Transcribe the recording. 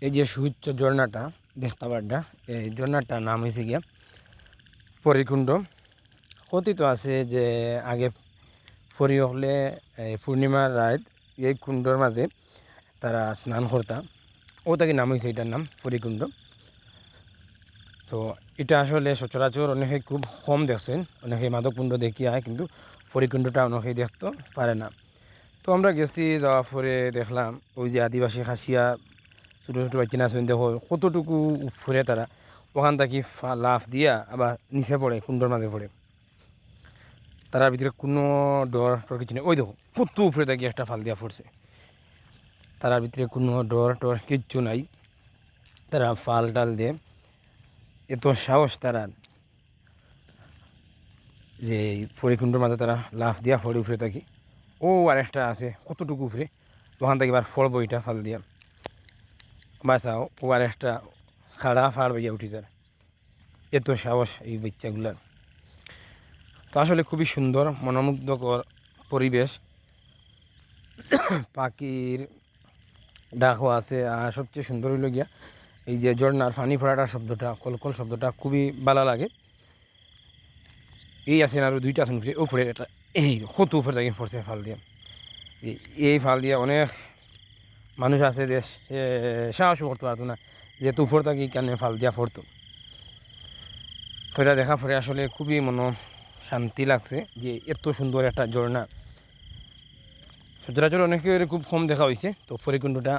এই যে সুউচ্চ ঝর্ণাটা দেখতে পাড্ডা, এই ঝর্ণাটার নাম হয়েছে গিয়া পরিকুণ্ড। কথিত আছে যে আগে ফরি হলে পূর্ণিমার রাত এই কুণ্ডর মাঝে তারা স্নান করতাম, ও তাকে নাম হয়েছে এটার নাম পরিকুণ্ড। তো এটা আসলে সচরাচর অনেকে খুব কম দেখছেন, অনেকে মাধবকুণ্ড দেখিয়া হয় কিন্তু পরিকুণ্ডটা অনেকেই দেখতে পারে না। তো আমরা গেছি, যাওয়ার পরে দেখলাম ওই যে আদিবাসী খাসিয়া ছোটো ছোটো বাচ্চা আছেন, দেখো কতটুকু উপরে তারা ওখান থেকে লাফ দিয়া আবার নিচে পড়ে, কুণ্ডর মাঝে পড়ে। তারার ভিতরে কোনো ডর টর কিছু নেই। ওই দেখো কত উপরে থাকি একটা ফাল দিয়া পড়ছে, তারার ভিতরে কোনো ডর টর কিচ্ছু নাই। তারা ফাল টাল দিয়ে এত সাহস তারা যে পরিকুণ্ডর মাঝে তারা লাফ দিয়া ফড়ে উপরে থাকি। ও আর একটা আছে কতটুকু উপরে, ওখান থেকে এবার ফল বইটা ফাল দিয়া বাঁচাও। ও আর একটা খাড়া ফাড় বইয়া উঠি যার, এত সাহস এই বাচ্চাগুলার। তো আসলে খুবই সুন্দর মনোমুগ্ধকর পরিবেশ, পাখির ডাকও আছে। আর সবচেয়ে সুন্দর হইল গিয়া এই যে ঝর্নার পানি ফোড়াটার শব্দটা, কলকল শব্দটা খুবই ভালো লাগে। এই আছেন আরও দুইটা আছেন উপরে, উপরে একটা এই কত উপরে থাকি পড়ছে ফাল দিয়ে। এই ফাল দিয়ে অনেক মানুষ আছে যে সাহস করতে পারতো না, যেহেতু উপর থাকি কেন ফাল দিয়া পড়তো। তো এটা দেখা পরে আসলে খুবই শান্তি লাগছে যে এত সুন্দর একটা ঝর্ণা সচরাচর অনেকের খুব কম দেখা হয়েছে। তো পরিকুণ্ডটা